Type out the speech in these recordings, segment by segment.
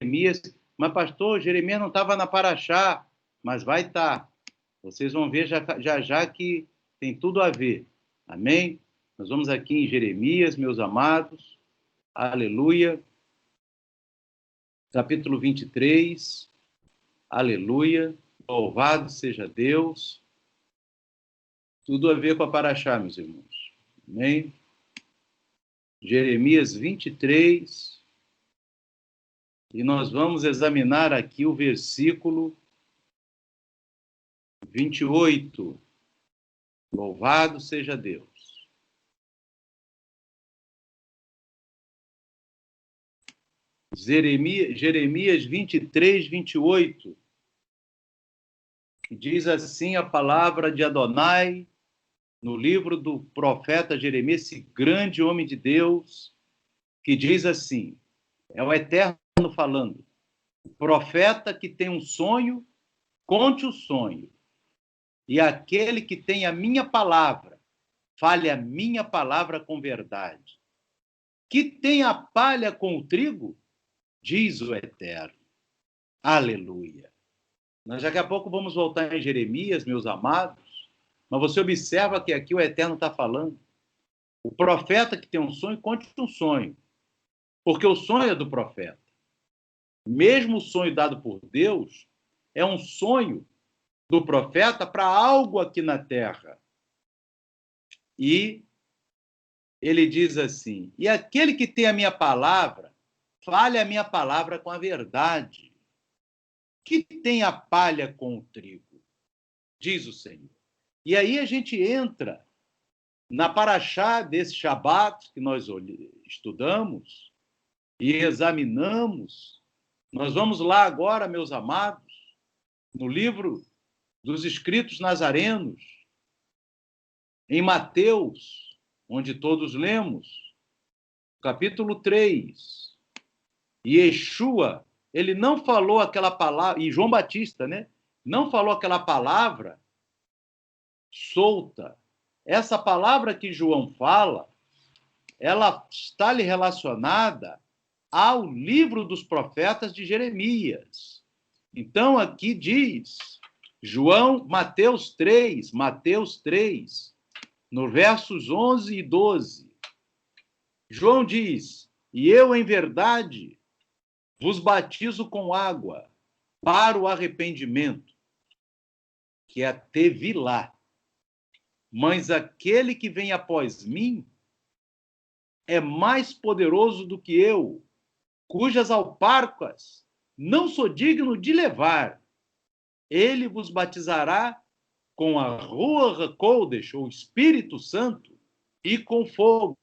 Jeremias. Mas, pastor, Jeremias não estava na Paraxá, mas vai estar. Vocês vão ver já que tem tudo a ver. Amém? Nós vamos aqui em Jeremias, meus amados. Aleluia. Capítulo 23. Aleluia. Louvado seja Deus. Tudo a ver com a Paraxá, meus irmãos. Amém? Jeremias 23. E nós vamos examinar aqui o versículo 28. Louvado seja Deus. Jeremias 23, 28. Diz assim a palavra de Adonai no livro do profeta Jeremias, esse grande homem de Deus, que diz assim, é o Eterno falando, o profeta que tem um sonho, conte o sonho, e aquele que tem a minha palavra, fale a minha palavra com verdade. Que tem a palha com o trigo, diz o Eterno. Aleluia. Nós daqui a pouco vamos voltar em Jeremias, meus amados, mas você observa que aqui o Eterno está falando. O profeta que tem um sonho, conte um sonho, porque o sonho é do profeta. Mesmo o sonho dado por Deus é um sonho do profeta para algo aqui na terra. E ele diz assim, e aquele que tem a minha palavra, fale a minha palavra com a verdade. Que tem a palha com o trigo, diz o Senhor. E aí a gente entra na paraxá desse Shabat que nós estudamos e examinamos. Nós vamos lá agora, meus amados, no livro dos escritos nazarenos, em Mateus, onde todos lemos, capítulo 3. E Yeshua, ele não falou aquela palavra, e João Batista, né? Não falou aquela palavra solta. Essa palavra que João fala, ela está ali relacionada ao livro dos profetas de Jeremias. Então, aqui diz, Mateus 3, no versos 11 e 12. João diz, e eu, em verdade, vos batizo com água para o arrependimento, que é a tevilá. Mas aquele que vem após mim é mais poderoso do que eu, cujas alparcas não sou digno de levar. Ele vos batizará com a Ruach HaKodesh, ou Espírito Santo, e com fogo.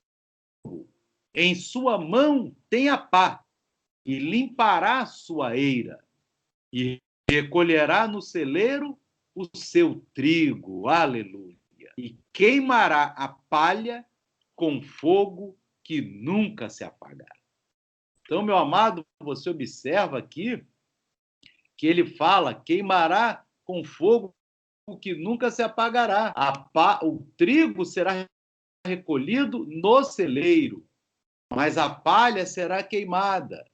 Em sua mão tem a pá, e limpará a sua eira, e recolherá no celeiro o seu trigo. Aleluia. E queimará a palha com fogo que nunca se apagará. Então, meu amado, você observa aqui que ele fala, queimará com fogo que nunca se apagará. O trigo será recolhido no celeiro, mas a palha será queimada.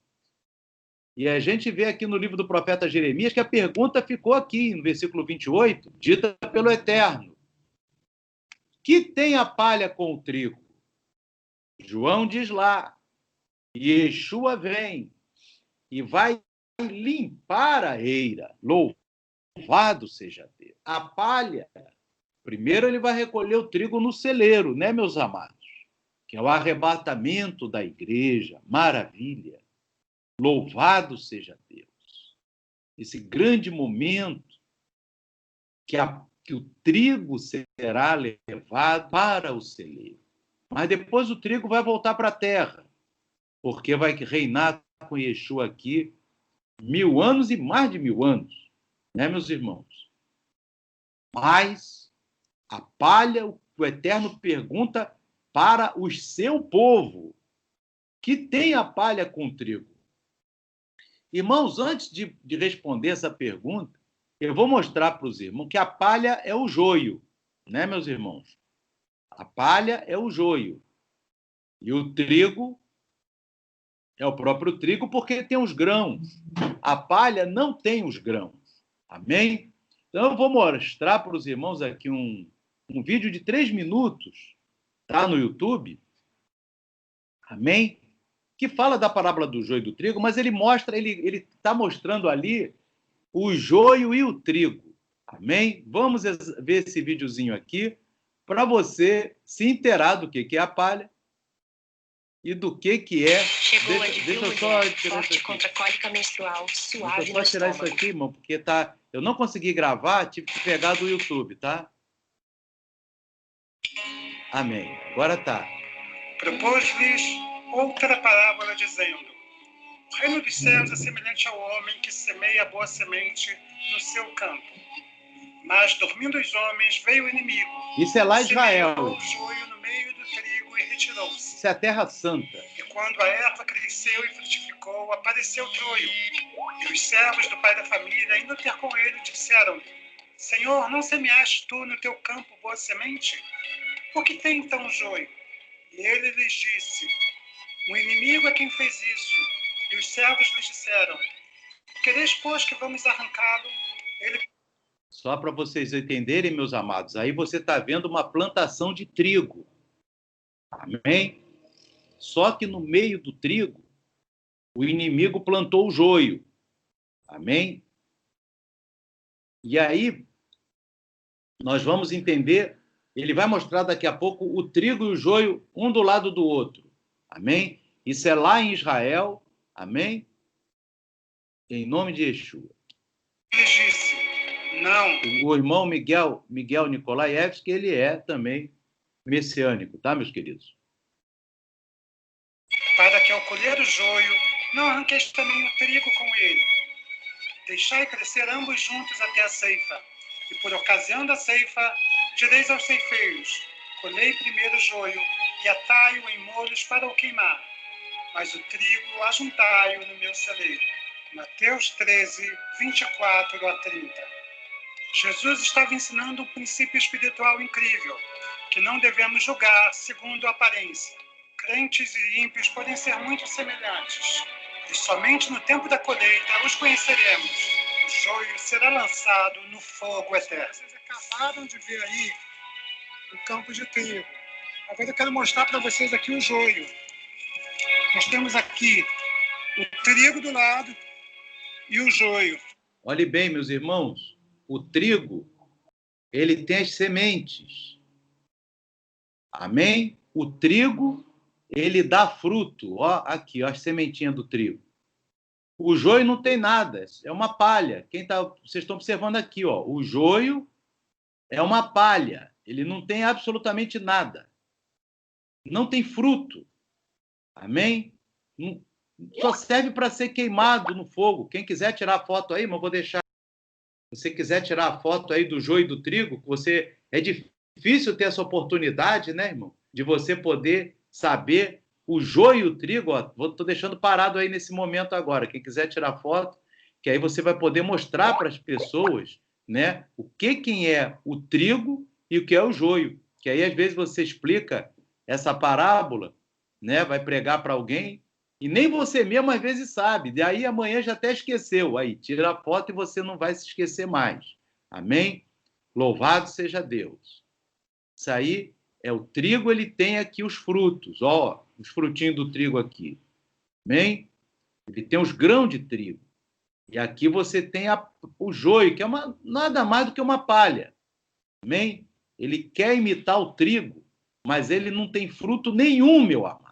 E a gente vê aqui no livro do profeta Jeremias que a pergunta ficou aqui, no versículo 28, dita pelo Eterno. Que tem a palha com o trigo? João diz lá, e Yeshua vem e vai limpar a eira. Louvado seja Deus. A palha, primeiro ele vai recolher o trigo no celeiro, né, meus amados? Que é o arrebatamento da igreja. Maravilha. Louvado seja Deus. Esse grande momento que o trigo será levado para o celeiro. Mas depois o trigo vai voltar para a terra, porque vai reinar com Yeshua aqui 1000 anos e mais de 1000 anos, né, meus irmãos? Mas a palha, o Eterno pergunta para o seu povo, que tem a palha com o trigo. Irmãos, antes de responder essa pergunta, eu vou mostrar para os irmãos que a palha é o joio, né, meus irmãos? A palha é o joio. E o trigo É o próprio trigo porque tem os grãos. A palha não tem os grãos. Amém? Então, eu vou mostrar para os irmãos aqui um vídeo de 3 minutos, tá, no YouTube. Amém? Que fala da parábola do joio e do trigo, mas ele está mostrando ali o joio e o trigo. Amém? Vamos ver esse videozinho aqui para você se inteirar do que é a palha e do que é... Chegou Deixa eu só tirar forte contra a cólica menstrual, suave Deixa eu só tirar isso aqui, irmão, porque tá... eu não consegui gravar, tive que pegar do YouTube, tá? Amém. Agora tá. Propôs-lhes outra parábola, dizendo: o reino dos céus é semelhante ao homem que semeia a boa semente no seu campo. Mas, dormindo os homens, veio o inimigo. Isso é lá em Israel. Semeou o joio no meio do trigo e retirou-se. Isso é a Terra Santa. E quando a erva cresceu e frutificou, apareceu o troio. E os servos do pai da família, indo ter com ele, disseram-lhe: Senhor, não semeaste tu no teu campo boa semente? Por que tem então joio? E ele lhes disse: o inimigo é quem fez isso. E os servos lhes disseram: quereis, pois, que vamos arrancá-lo? Ele... Só para vocês entenderem, meus amados, aí você está vendo uma plantação de trigo. Amém? Só que no meio do trigo, o inimigo plantou o joio. Amém? E aí, nós vamos entender, ele vai mostrar daqui a pouco o trigo e o joio, um do lado do outro. Amém? Isso é lá em Israel. Amém? Em nome de Yeshua. Ele disse: não. O irmão Miguel Nikolaevski, ele é também messiânico, tá, meus queridos? Para que ao colher o joio, não arranqueis também o trigo com ele. Deixai crescer ambos juntos até a ceifa. E por ocasião da ceifa, direis aos ceifeiros: colhei primeiro o joio e atai-o em molhos para o queimar. Mas o trigo ajuntai-o no meu celeiro. Mateus 13, 24 a 30. Jesus estava ensinando um princípio espiritual incrível, que não devemos julgar segundo a aparência. Crentes e ímpios podem ser muito semelhantes, e somente no tempo da colheita os conheceremos. O joio será lançado no fogo eterno. Vocês acabaram de ver aí o campo de trigo. Agora eu quero mostrar para vocês aqui o joio. Nós temos aqui o trigo do lado e o joio. Olhe bem, meus irmãos, o trigo, ele tem as sementes. Amém? O trigo, ele dá fruto. Ó, aqui, ó, as sementinhas do trigo. O joio não tem nada, é uma palha. Vocês estão observando aqui, ó, o joio é uma palha. Ele não tem absolutamente nada. Não tem fruto. Amém? Só serve para ser queimado no fogo. Quem quiser tirar a foto aí, mas eu vou deixar. Se você quiser tirar a foto aí do joio e do trigo, é difícil ter essa oportunidade, né, irmão? De você poder saber o joio e o trigo. Estou deixando parado aí nesse momento agora. Quem quiser tirar foto, que aí você vai poder mostrar para as pessoas, né, quem é o trigo e o que é o joio. Que aí, às vezes, você explica essa parábola, né, vai pregar para alguém, e nem você mesmo às vezes sabe. Daí amanhã já até esqueceu. Aí tira a foto e você não vai se esquecer mais. Amém? Louvado seja Deus. Isso aí é o trigo, ele tem aqui os frutos. Ó, os frutinhos do trigo aqui. Amém? Ele tem os grãos de trigo. E aqui você tem o joio, que é nada mais do que uma palha. Amém? Ele quer imitar o trigo, mas ele não tem fruto nenhum, meu amado.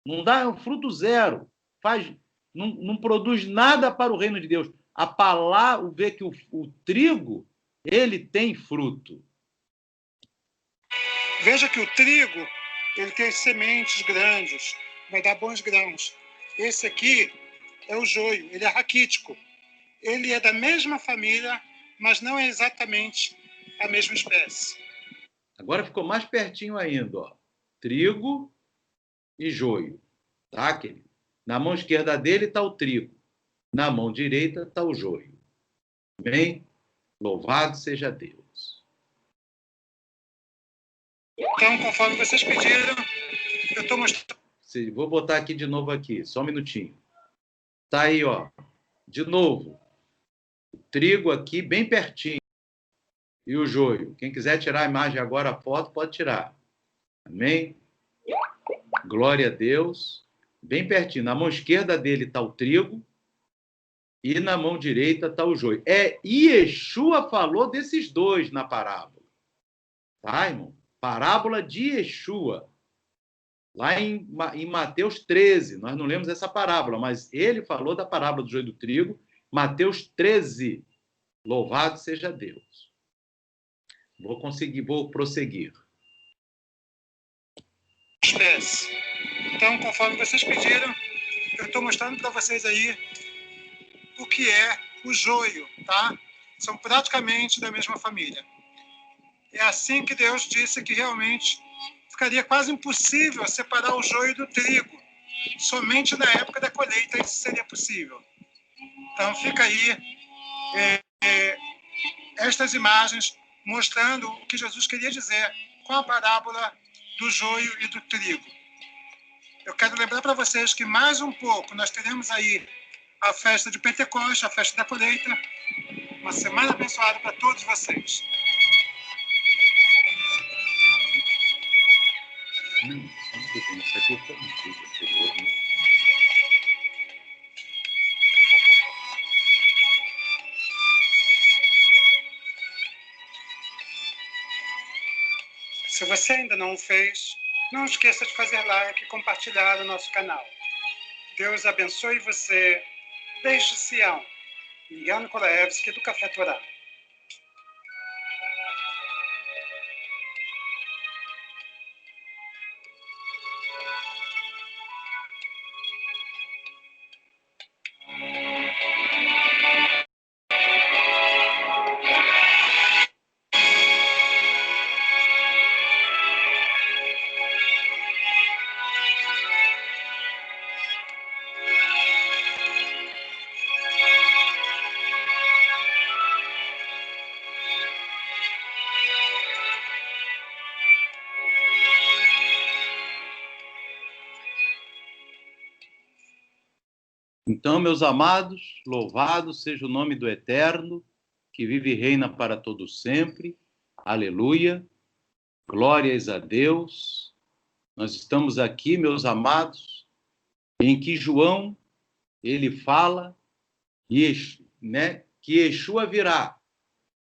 Não dá fruto zero. Não produz nada para o reino de Deus. A palavra, vê que o trigo, ele tem fruto. Veja que o trigo, ele tem sementes grandes, vai dar bons grãos. Esse aqui é o joio, ele é raquítico. Ele é da mesma família, mas não é exatamente a mesma espécie. Agora ficou mais pertinho ainda, ó. Trigo e joio, tá, querido? Na mão esquerda dele está o trigo, na mão direita está o joio. Amém? Louvado seja Deus. Então, conforme vocês pediram, eu estou mostrando. Vou botar aqui de novo aqui, só um minutinho. Tá aí, ó. De novo. O trigo aqui bem pertinho. E o joio. Quem quiser tirar a imagem agora, a foto, pode tirar. Amém? Glória a Deus. Bem pertinho. Na mão esquerda dele está o trigo e na mão direita está o joio. Yeshua falou desses dois na parábola. Tá, irmão? Parábola de Yeshua. Lá em Mateus 13, nós não lemos essa parábola, mas ele falou da parábola do joio e do trigo, Mateus 13. Louvado seja Deus. Vou prosseguir. Então, conforme vocês pediram, eu estou mostrando para vocês aí o que é o joio, tá? São praticamente da mesma família. É assim que Deus disse que realmente ficaria quase impossível separar o joio do trigo. Somente na época da colheita isso seria possível. Então fica aí estas imagens mostrando o que Jesus queria dizer com a parábola do joio e do trigo. Eu quero lembrar para vocês que mais um pouco nós teremos aí a festa de Pentecostes, a festa da colheita. Uma semana abençoada para todos vocês. Isso aqui foi um vídeo anterior, né? Se você ainda não o fez, não esqueça de fazer like e compartilhar no nosso canal. Deus abençoe você desde Sião. Miguel Nikolaevski, do Café Torá. Então, meus amados, louvado seja o nome do Eterno, que vive e reina para todo sempre. Aleluia. Glórias a Deus. Nós estamos aqui, meus amados, em que João, ele fala que Yeshua virá,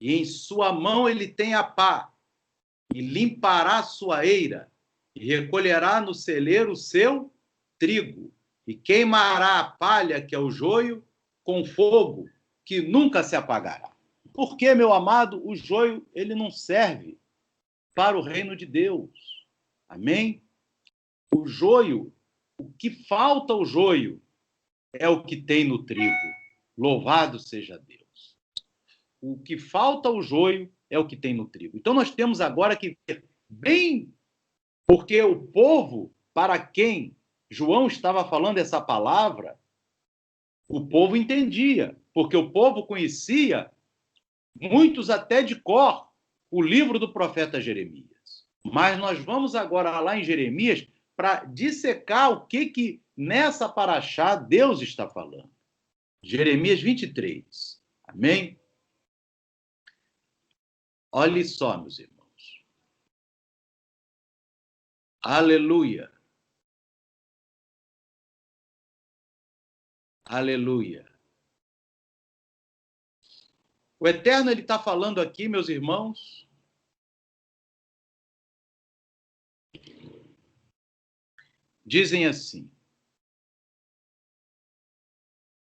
e em sua mão ele tem a pá, e limpará sua eira, e recolherá no celeiro o seu trigo, e queimará a palha, que é o joio, com fogo, que nunca se apagará. Porque, meu amado, o joio ele não serve para o reino de Deus. Amém? O joio, o que falta o joio é o que tem no trigo. Louvado seja Deus. O que falta o joio é o que tem no trigo. Então nós temos agora que ver bem, porque o povo para quem João estava falando essa palavra, o povo entendia, porque o povo conhecia, muitos até de cor, o livro do profeta Jeremias. Mas nós vamos agora lá em Jeremias para dissecar o que nessa paraxá Deus está falando. Jeremias 23. Amém? Olhe só, meus irmãos. Aleluia. Aleluia. O Eterno, ele está falando aqui, meus irmãos, dizem assim: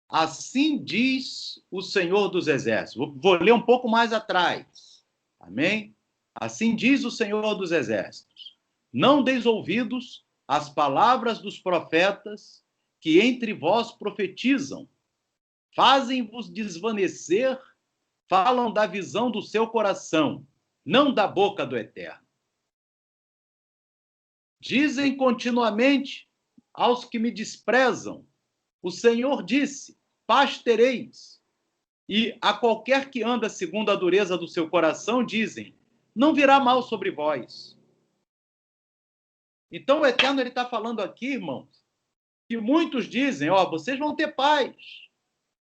assim diz o Senhor dos Exércitos. Vou ler um pouco mais atrás. Amém? Assim diz o Senhor dos Exércitos: não deis ouvidos às palavras dos profetas que entre vós profetizam, fazem-vos desvanecer, falam da visão do seu coração, não da boca do Eterno. Dizem continuamente aos que me desprezam: o Senhor disse, paz tereis. E a qualquer que anda segundo a dureza do seu coração, dizem, não virá mal sobre vós. Então, o Eterno está falando aqui, irmãos, que muitos dizem, ó, vocês vão ter paz,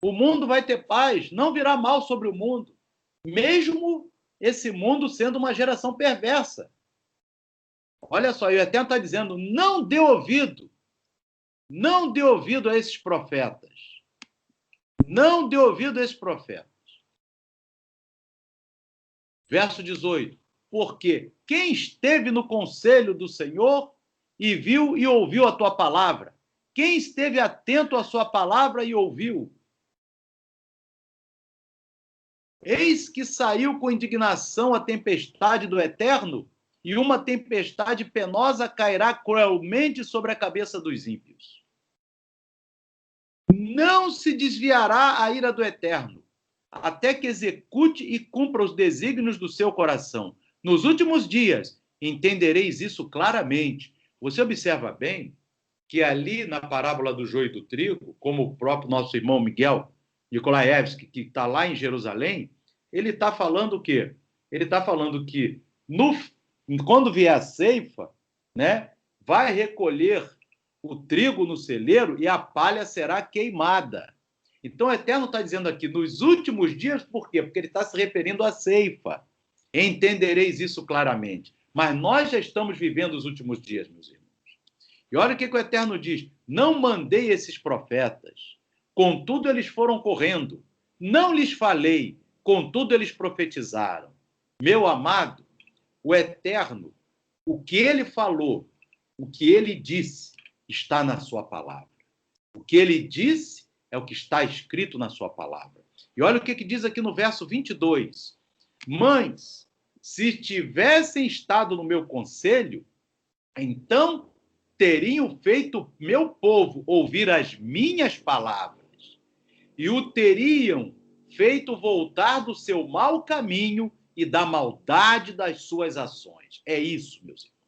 o mundo vai ter paz, não virá mal sobre o mundo, mesmo esse mundo sendo uma geração perversa. Olha só, o Eterno está dizendo, não dê ouvido a esses profetas. Não dê ouvido a esses profetas. Verso 18. Porque quem esteve no conselho do Senhor e viu e ouviu a tua palavra? Quem esteve atento à sua palavra e ouviu? Eis que saiu com indignação a tempestade do Eterno, e uma tempestade penosa cairá cruelmente sobre a cabeça dos ímpios. Não se desviará a ira do Eterno, até que execute e cumpra os desígnios do seu coração. Nos últimos dias, entendereis isso claramente. Você observa bem que ali na parábola do joio e do trigo, como o próprio nosso irmão Miguel Nikolaevski, que está lá em Jerusalém, ele está falando o quê? Ele está falando que quando vier a ceifa, né, vai recolher o trigo no celeiro e a palha será queimada. Então o Eterno está dizendo aqui, nos últimos dias, por quê? Porque ele está se referindo à ceifa. Entendereis isso claramente. Mas nós já estamos vivendo os últimos dias, meus irmãos. E olha o que o Eterno diz, não mandei esses profetas, contudo eles foram correndo, não lhes falei, contudo eles profetizaram. Meu amado, o Eterno, o que ele falou, o que ele disse, está na sua palavra. O que ele disse é o que está escrito na sua palavra. E olha o que diz aqui no verso 22. Mães, se tivessem estado no meu conselho, então teriam feito meu povo ouvir as minhas palavras e o teriam feito voltar do seu mau caminho e da maldade das suas ações. É isso, meus irmãos.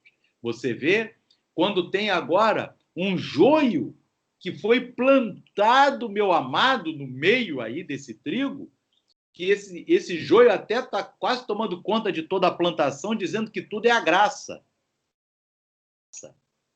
Você vê, quando tem agora um joio que foi plantado, meu amado, no meio aí desse trigo, que esse joio até está quase tomando conta de toda a plantação, dizendo que tudo é a graça.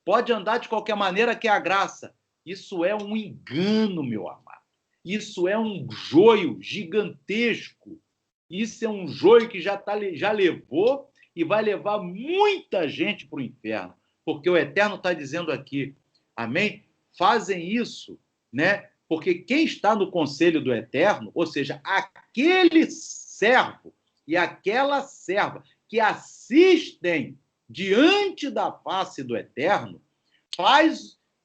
Pode andar de qualquer maneira que é a graça. Isso é um engano, meu amado. Isso é um joio gigantesco. Isso é um joio que já levou e vai levar muita gente para o inferno. Porque o Eterno está dizendo aqui, amém? Fazem isso, né? Porque quem está no conselho do Eterno, ou seja, aquele servo e aquela serva que assistem diante da face do Eterno,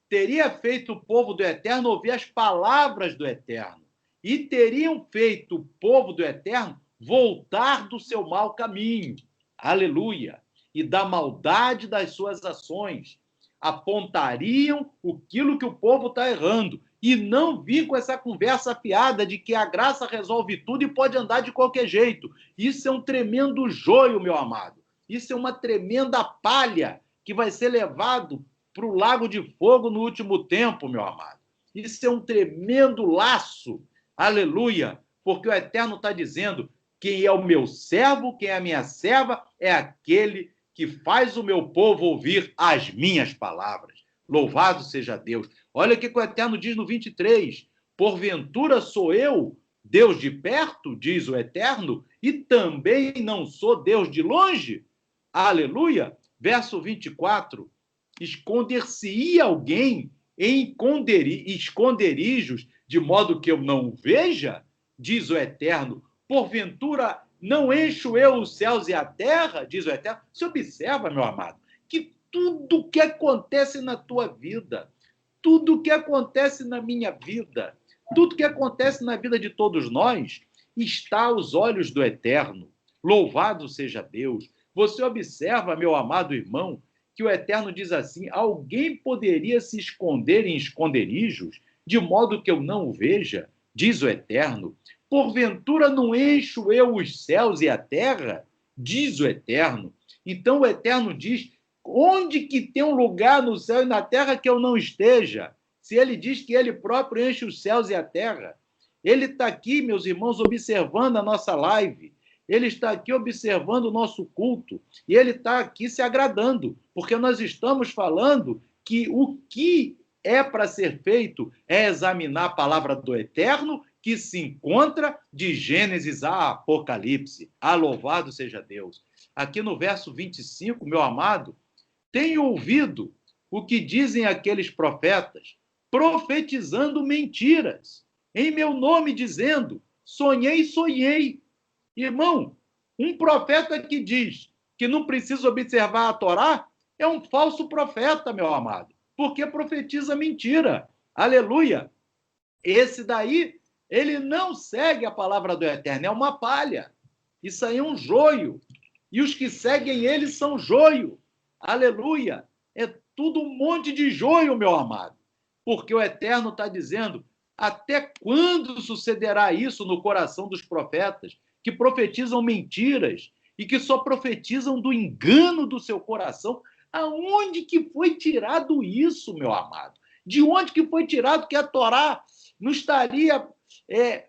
teria feito o povo do Eterno ouvir as palavras do Eterno e teriam feito o povo do Eterno voltar do seu mau caminho, aleluia, e da maldade das suas ações. Apontariam aquilo que o povo está errando e não vir com essa conversa fiada de que a graça resolve tudo e pode andar de qualquer jeito. Isso é um tremendo joio, meu amado. Isso é uma tremenda palha que vai ser levado para o lago de fogo no último tempo, meu amado. Isso é um tremendo laço, aleluia, porque o Eterno está dizendo, quem é o meu servo, quem é a minha serva, é aquele que faz o meu povo ouvir as minhas palavras. Louvado seja Deus. Olha o que o Eterno diz no 23. Porventura sou eu, Deus de perto, diz o Eterno, e também não sou Deus de longe? Aleluia. Verso 24. Esconder-se-ia alguém em esconderijos, de modo que eu não o veja? Diz o Eterno. Porventura não encho eu os céus e a terra? Diz o Eterno. Você observa, meu amado, que tudo que acontece na tua vida, tudo que acontece na minha vida, tudo que acontece na vida de todos nós, está aos olhos do Eterno. Louvado seja Deus. Você observa, meu amado irmão, que o Eterno diz assim, alguém poderia se esconder em esconderijos, de modo que eu não o veja? Diz o Eterno. Porventura não encho eu os céus e a terra? Diz o Eterno. Então o Eterno diz, onde que tem um lugar no céu e na terra que eu não esteja? Se ele diz que ele próprio enche os céus e a terra. Ele está aqui, meus irmãos, observando a nossa live. ele está aqui observando o nosso culto e ele está aqui se agradando, porque nós estamos falando que o que é para ser feito é examinar a palavra do Eterno que se encontra de Gênesis a Apocalipse. Ah, louvado seja Deus. Aqui no verso 25, meu amado, tenho ouvido o que dizem aqueles profetas, profetizando mentiras, em meu nome dizendo, sonhei, sonhei. Irmão, um profeta que diz que não precisa observar a Torá é um falso profeta, meu amado, porque profetiza mentira. Aleluia. Esse daí, ele não segue a palavra do Eterno, é uma palha. Isso aí é um joio. E os que seguem ele são joio. Aleluia. É tudo um monte de joio, meu amado. Porque o Eterno está dizendo, até quando sucederá isso no coração dos profetas, que profetizam mentiras e que só profetizam do engano do seu coração? Aonde que foi tirado isso, meu amado? De onde que foi tirado que a Torá não estaria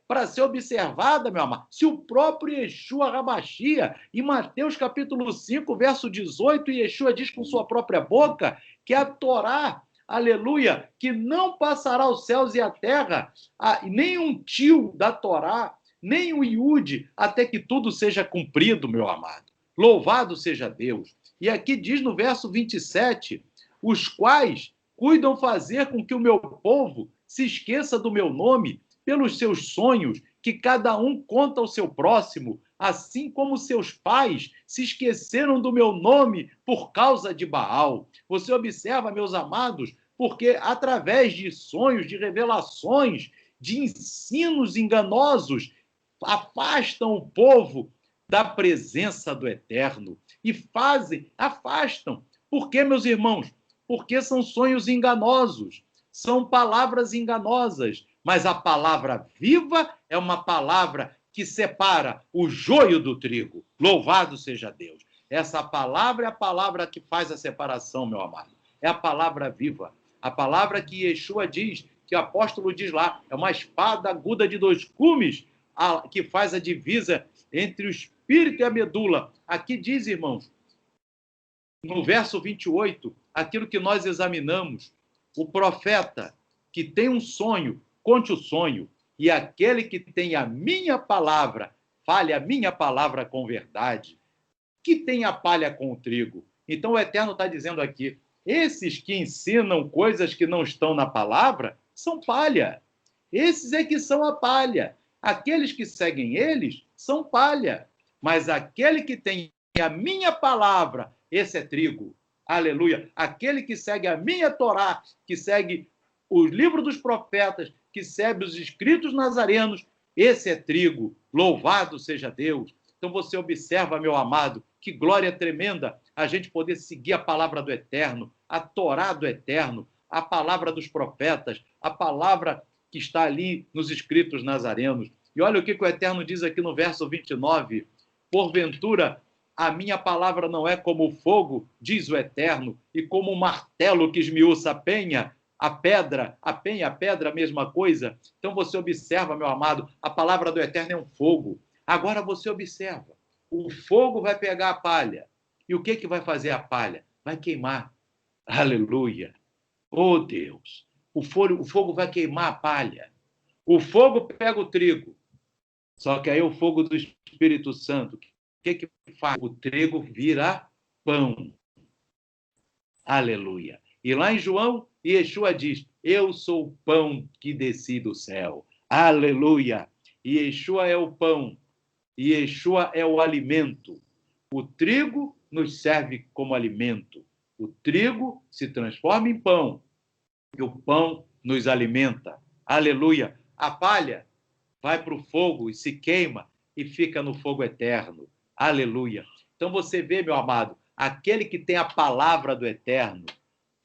para ser observada, meu amado? Se o próprio Yeshua HaMashiach, em Mateus capítulo 5, verso 18, Yeshua diz com sua própria boca que a Torá, aleluia, que não passará os céus e a terra, nem um tio da Torá, nem um iude, até que tudo seja cumprido, meu amado. Louvado seja Deus. E aqui diz no verso 27, os quais cuidam fazer com que o meu povo se esqueça do meu nome pelos seus sonhos, que cada um conta ao seu próximo, assim como seus pais se esqueceram do meu nome por causa de Baal. Você observa, meus amados, porque através de sonhos, de revelações, de ensinos enganosos, afastam o povo da presença do Eterno e afastam. Por quê, meus irmãos? Porque são sonhos enganosos, são palavras enganosas, mas a palavra viva é uma palavra que separa o joio do trigo. Louvado seja Deus. Essa palavra é a palavra que faz a separação, meu amado. É a palavra viva. A palavra que Yeshua diz, que o apóstolo diz lá, é uma espada aguda de 2 gumes, que faz a divisa entre o espírito e a medula. Aqui diz, irmãos, no verso 28, aquilo que nós examinamos, o profeta que tem um sonho, conte o sonho, e aquele que tem a minha palavra, fale a minha palavra com verdade, que tem a palha com o trigo. Então o Eterno está dizendo aqui, esses que ensinam coisas que não estão na palavra, são palha. Esses é que são a palha. Aqueles que seguem eles são palha. Mas aquele que tem a minha palavra, esse é trigo. Aleluia. Aquele que segue a minha Torá, que segue o livro dos profetas, que segue os escritos nazarenos, esse é trigo. Louvado seja Deus. Então você observa, meu amado, que glória tremenda a gente poder seguir a palavra do Eterno, a Torá do Eterno, a palavra dos profetas, a palavra que está ali nos escritos nazarenos. E olha o que o Eterno diz aqui no verso 29. Porventura, a minha palavra não é como o fogo, diz o Eterno, e como o martelo que esmiuça a penha, a pedra, a mesma coisa. Então você observa, meu amado, a palavra do Eterno é um fogo. Agora você observa, o fogo vai pegar a palha. E o que vai fazer a palha? Vai queimar. Aleluia. Oh, Deus. O fogo vai queimar a palha. O fogo pega o trigo. Só que aí o fogo do Espírito Santo, o que faz? O trigo vira pão. Aleluia. E lá em João, Yeshua diz, eu sou o pão que desci do céu. Aleluia. E Yeshua é o pão. E Yeshua é o alimento. O trigo nos serve como alimento. O trigo se transforma em pão. E o pão nos alimenta. Aleluia. A palha vai para o fogo e se queima e fica no fogo eterno. Aleluia. Então você vê, meu amado, aquele que tem a palavra do Eterno,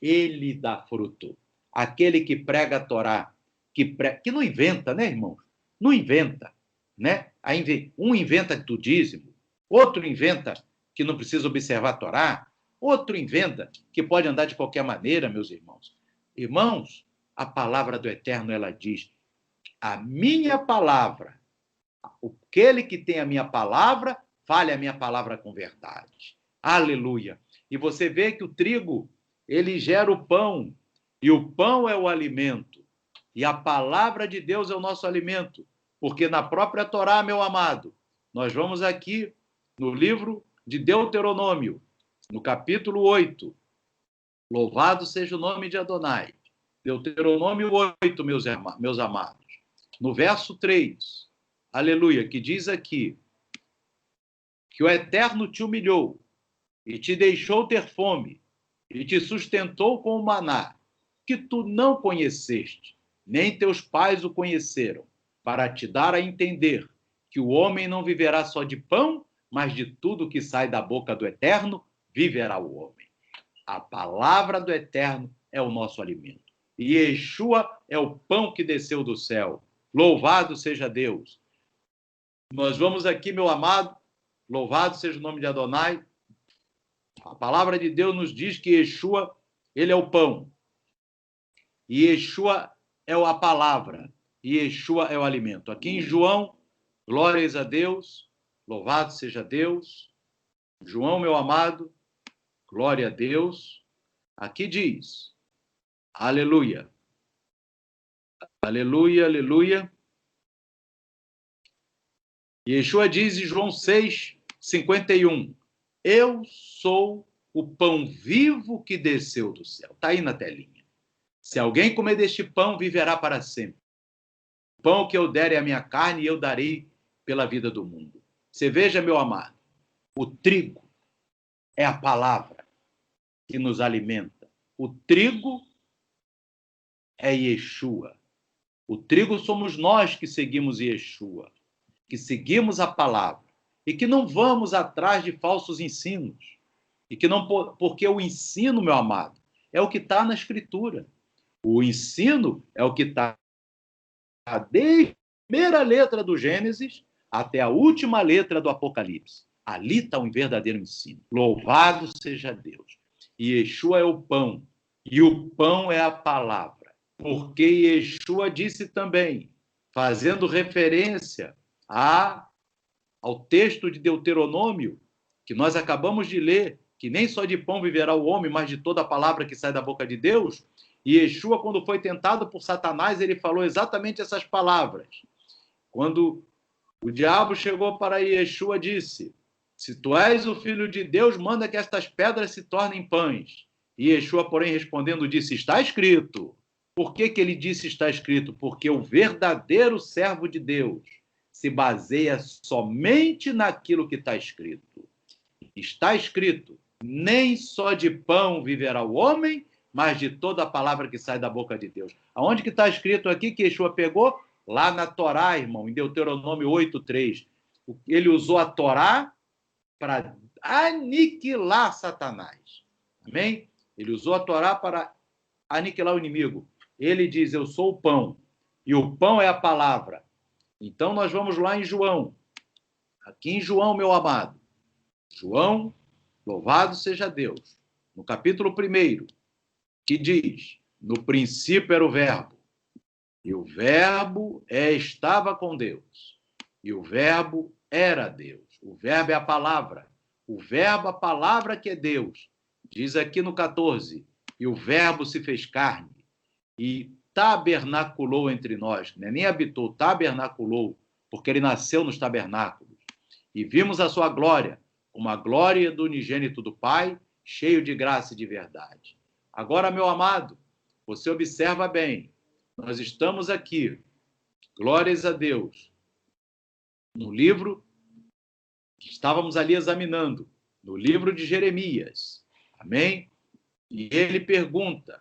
ele dá fruto. Aquele que prega a Torá, que não inventa, né, irmãos? Não inventa, né? Um inventa do dízimo, outro inventa que não precisa observar a Torá, outro inventa que pode andar de qualquer maneira, meus irmãos. Irmãos, a palavra do Eterno, ela diz, a minha palavra Aquele que tem a minha palavra, fale a minha palavra com verdade. Aleluia. E você vê que o trigo, ele gera o pão, e o pão é o alimento, e a palavra de Deus é o nosso alimento, porque na própria Torá, meu amado, nós vamos aqui no livro de Deuteronômio, no capítulo 8, louvado seja o nome de Adonai, Deuteronômio 8, meus amados, no verso 3, aleluia, que diz aqui, que o Eterno te humilhou, e te deixou ter fome, e te sustentou com o maná, que tu não conheceste, nem teus pais o conheceram, para te dar a entender que o homem não viverá só de pão, mas de tudo que sai da boca do Eterno, viverá o homem. A palavra do Eterno é o nosso alimento. E Yeshua é o pão que desceu do céu. Louvado seja Deus. Nós vamos aqui, meu amado, louvado seja o nome de Adonai. A palavra de Deus nos diz que Yeshua, ele é o pão. E Yeshua é a palavra. E Yeshua é o alimento. Aqui em João, glórias a Deus, louvado seja Deus. João, meu amado, glória a Deus. Aqui diz, aleluia. Aleluia, aleluia. Yeshua diz em João 6:51, eu sou o pão vivo que desceu do céu. Está aí na telinha. Se alguém comer deste pão, viverá para sempre. O pão que eu der é a minha carne e eu darei pela vida do mundo. Você veja, meu amado, o trigo é a palavra que nos alimenta. O trigo é Yeshua. O trigo somos nós que seguimos Yeshua, que seguimos a palavra e que não vamos atrás de falsos ensinos. E que não, porque o ensino, meu amado, é o que está na Escritura. O ensino é o que está desde a primeira letra do Gênesis até a última letra do Apocalipse. Ali está um verdadeiro ensino. Louvado seja Deus. E Yeshua é o pão, e o pão é a palavra. Porque Yeshua disse também, fazendo referência ao texto de Deuteronômio, que nós acabamos de ler, que nem só de pão viverá o homem, mas de toda a palavra que sai da boca de Deus. E Yeshua, quando foi tentado por Satanás, ele falou exatamente essas palavras. Quando o diabo chegou para Yeshua, disse, se tu és o filho de Deus, manda que estas pedras se tornem pães. E Yeshua, porém, respondendo, disse, está escrito. Por que ele disse está escrito? Porque o verdadeiro servo de Deus se baseia somente naquilo que está escrito. Está escrito, nem só de pão viverá o homem, mas de toda a palavra que sai da boca de Deus. Aonde que está escrito aqui que Yeshua pegou? Lá na Torá, irmão, em Deuteronômio 8:3. Ele usou a Torá para aniquilar Satanás. Amém? Ele usou a Torá para aniquilar o inimigo. Ele diz, eu sou o pão, e o pão é a palavra. Então, nós vamos lá em João. Aqui em João, meu amado. João, louvado seja Deus. No capítulo 1, que diz, no princípio era o verbo, e o verbo estava com Deus, e o verbo era Deus. O verbo é a palavra. O verbo, a palavra que é Deus. Diz aqui no 14, e o verbo se fez carne, e tabernaculou entre nós, né? Nem habitou, tabernaculou, porque ele nasceu nos tabernáculos. E vimos a sua glória, como a glória do unigênito do Pai, cheio de graça e de verdade. Agora, meu amado, você observa bem, nós estamos aqui, glórias a Deus, no livro que estávamos ali examinando, no livro de Jeremias, amém? E ele pergunta,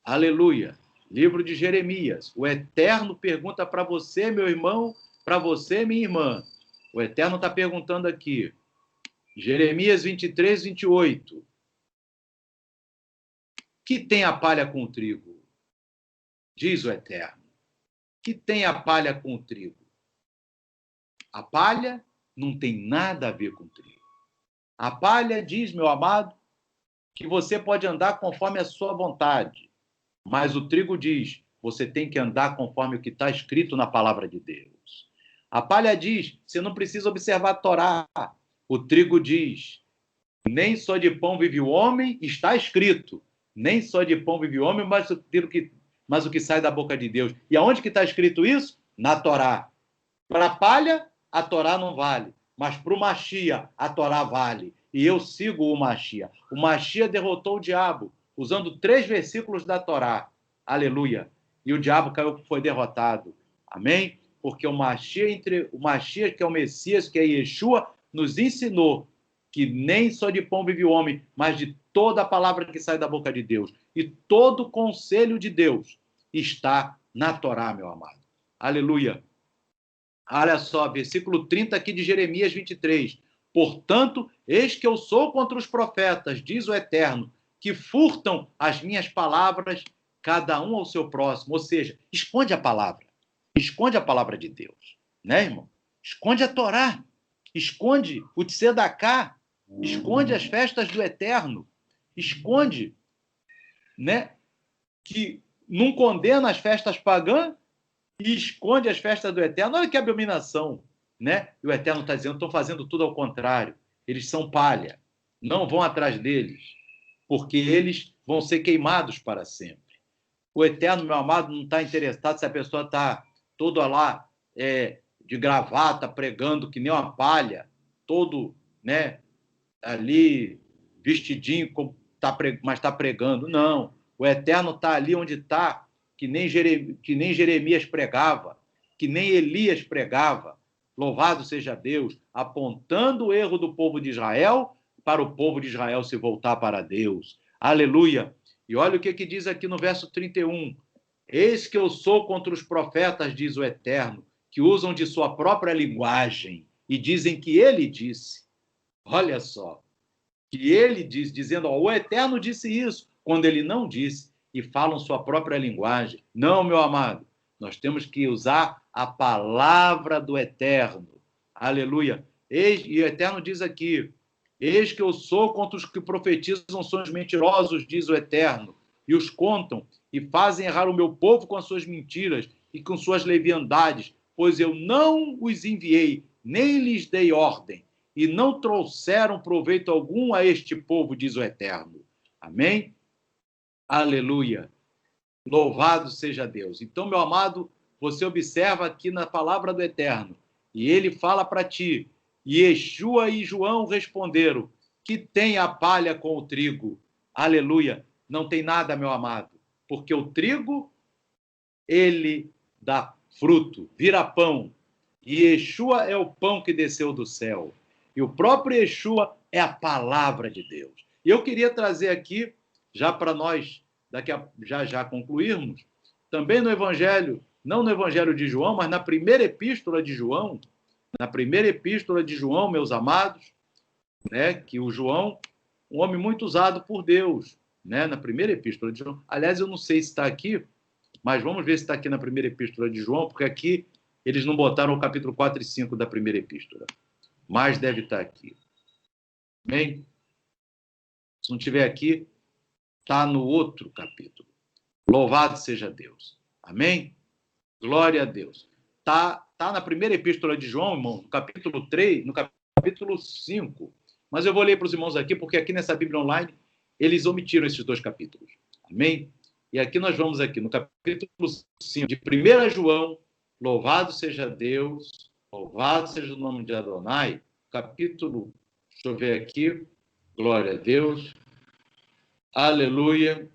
aleluia, livro de Jeremias, o Eterno pergunta para você, meu irmão, para você, minha irmã, o Eterno está perguntando aqui, Jeremias 23:28, que tem a palha com o trigo? Diz o Eterno, que tem a palha com o trigo? A palha não tem nada a ver com o trigo. A palha diz, meu amado, que você pode andar conforme a sua vontade, mas o trigo diz, você tem que andar conforme o que está escrito na palavra de Deus. A palha diz, você não precisa observar a Torá. O trigo diz, nem só de pão vive o homem, está escrito. Nem só de pão vive o homem, mas o que sai da boca de Deus. E aonde que está escrito isso? Na Torá. Para a palha, a Torá não vale. Mas para o Machia, a Torá vale. E eu sigo o Machia. O Machia derrotou o diabo, usando 3 versículos da Torá. Aleluia. E o diabo foi derrotado. Amém? Porque o Machia, que é o Messias, que é Yeshua, nos ensinou que nem só de pão vive o homem, mas de toda a palavra que sai da boca de Deus. E todo o conselho de Deus está na Torá, meu amado. Aleluia. Olha só, versículo 30 aqui de Jeremias 23. Portanto, eis que eu sou contra os profetas, diz o Eterno, que furtam as minhas palavras, cada um ao seu próximo. Ou seja, esconde a palavra. Esconde a palavra de Deus. Né, irmão? Esconde a Torá. Esconde o Tzedaká. Esconde as festas do Eterno. Esconde, né? Que não condena as festas pagãs e esconde as festas do Eterno. Olha que abominação, né? E o Eterno está dizendo, estão fazendo tudo ao contrário. Eles são palha. Não vão atrás deles, porque eles vão ser queimados para sempre. O Eterno, meu amado, não está interessado se a pessoa está toda lá de gravata, pregando que nem uma palha, todo, né, ali vestidinho, mas está pregando. Não. O Eterno está ali onde está, que nem Jeremias pregava, que nem Elias pregava. Louvado seja Deus, apontando o erro do povo de Israel para o povo de Israel se voltar para Deus. Aleluia! E olha o que diz aqui no verso 31. Eis que eu sou contra os profetas, diz o Eterno, que usam de sua própria linguagem e dizem que ele disse. Olha só, que ele diz, dizendo, o Eterno disse isso, quando ele não disse, e falam sua própria linguagem. Não, meu amado, nós temos que usar a palavra do Eterno. Aleluia. E o Eterno diz aqui, eis que eu sou contra os que profetizam sonhos mentirosos, diz o Eterno, e os contam, e fazem errar o meu povo com as suas mentiras e com suas leviandades, pois eu não os enviei, nem lhes dei ordem, e não trouxeram proveito algum a este povo, diz o Eterno. Amém? Aleluia. Louvado seja Deus. Então, meu amado, você observa aqui na palavra do Eterno, e ele fala para ti, e Yeshua e João responderam, que tem a palha com o trigo. Aleluia. Não tem nada, meu amado, porque o trigo, ele dá fruto, vira pão, e Yeshua é o pão que desceu do céu. E o próprio Yeshua é a palavra de Deus. E eu queria trazer aqui, já para nós já concluirmos, também no Evangelho, não no Evangelho de João, mas na primeira epístola de João, meus amados, né, que o João, um homem muito usado por Deus, né, na primeira epístola de João. Aliás, eu não sei se está aqui, mas vamos ver se está aqui na primeira epístola de João, porque aqui eles não botaram o capítulo 4 e 5 da primeira epístola. Mas deve estar aqui. Amém? Se não tiver aqui, está no outro capítulo. Louvado seja Deus. Amém? Glória a Deus. Está na primeira epístola de João, irmão, no capítulo 3, no capítulo 5. Mas eu vou ler para os irmãos aqui, porque aqui nessa Bíblia Online, eles omitiram esses 2 capítulos. Amém? E aqui nós vamos aqui no capítulo 5 de 1 João, louvado seja Deus, louvado seja o nome de Adonai, capítulo, deixa eu ver aqui, glória a Deus, aleluia,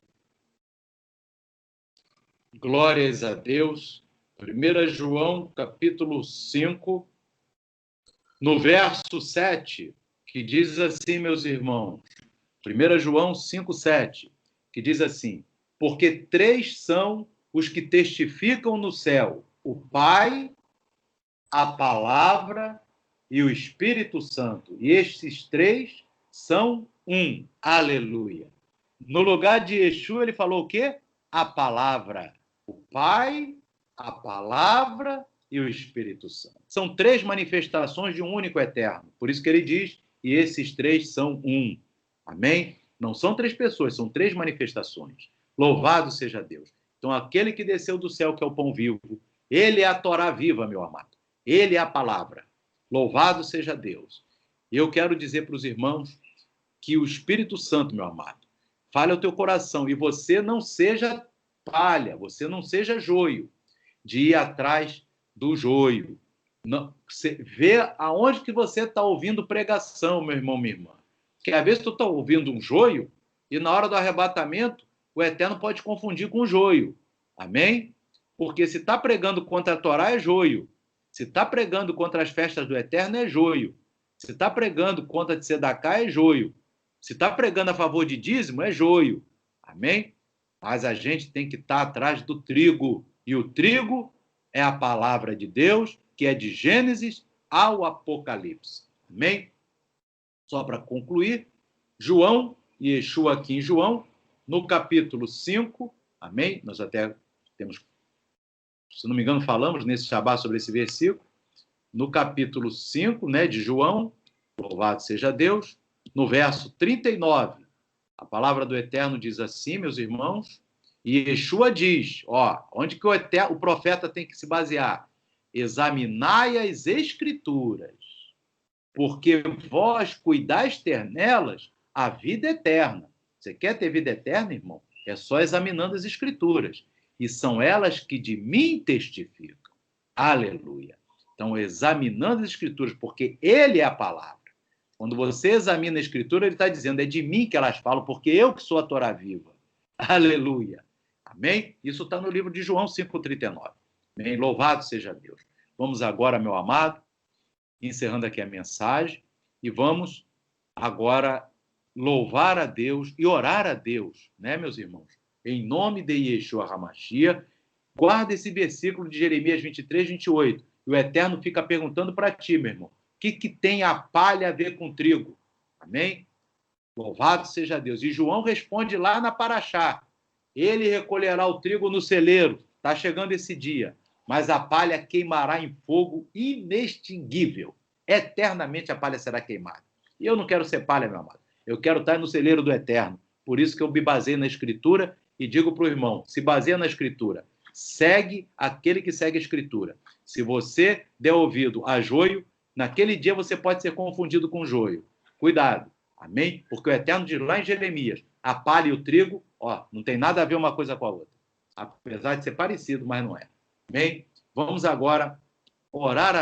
glórias a Deus, 1 João, capítulo 5, no verso 7, que diz assim, meus irmãos, 1 João 5, 7, que diz assim, porque 3 são os que testificam no céu, o Pai, a Palavra e o Espírito Santo. E estes 3 são um. Aleluia. No lugar de Yeshua, ele falou o quê? A Palavra. O Pai, a Palavra e o Espírito Santo. São 3 manifestações de um único eterno. Por isso que ele diz, e esses 3 são um. Amém? Não são 3 pessoas, são 3 manifestações. Louvado seja Deus. Então, aquele que desceu do céu, que é o pão vivo, ele é a Torá viva, meu amado. Ele é a palavra. Louvado seja Deus. Eu quero dizer para os irmãos que o Espírito Santo, meu amado, fale ao teu coração e você não seja palha, você não seja joio, de ir atrás do joio. Não, vê aonde que você está ouvindo pregação, meu irmão, minha irmã. Porque às vezes tu está ouvindo um joio e na hora do arrebatamento o Eterno pode confundir com joio. Amém? Porque se está pregando contra a Torá é joio. Se está pregando contra as festas do Eterno é joio. Se está pregando contra de Sedacá é joio. Se está pregando a favor de dízimo é joio. Amém? Mas a gente tem que estar atrás do trigo. E o trigo é a palavra de Deus, que é de Gênesis ao Apocalipse. Amém? Só para concluir, João, Yeshua aqui em João, no capítulo 5, amém? Nós até temos, se não me engano, falamos nesse Shabá sobre esse versículo, no capítulo 5, né, de João, louvado seja Deus, no verso 39, a palavra do Eterno diz assim, meus irmãos, e Yeshua diz, ó, onde que o profeta tem que se basear? Examinai as Escrituras, porque vós cuidais ter nelas a vida eterna. Você quer ter vida eterna, irmão? É só examinando as Escrituras. E são elas que de mim testificam. Aleluia. Então, examinando as Escrituras, porque Ele é a palavra. Quando você examina a Escritura, Ele está dizendo, é de mim que elas falam, porque eu que sou a Torá viva. Aleluia. Amém? Isso está no livro de João 5,39. Amém? Louvado seja Deus. Vamos agora, meu amado, encerrando aqui a mensagem, e vamos agora louvar a Deus e orar a Deus, né, meus irmãos? Em nome de Yeshua HaMashiach, guarda esse versículo de Jeremias 23, 28. E o Eterno fica perguntando para ti, meu irmão, o que tem a palha a ver com trigo? Amém? Louvado seja Deus. E João responde lá na Paraxá. Ele recolherá o trigo no celeiro. Está chegando esse dia. Mas a palha queimará em fogo inextinguível. Eternamente a palha será queimada. E eu não quero ser palha, meu amado. Eu quero estar no celeiro do Eterno. Por isso que eu me baseio na Escritura e digo para o irmão, se baseia na Escritura. Segue aquele que segue a Escritura. Se você der ouvido a joio, naquele dia você pode ser confundido com joio. Cuidado. Amém? Porque o Eterno diz lá em Jeremias, a palha e o trigo, ó, não tem nada a ver uma coisa com a outra. Apesar de ser parecido, mas não é. Amém? Vamos agora orar a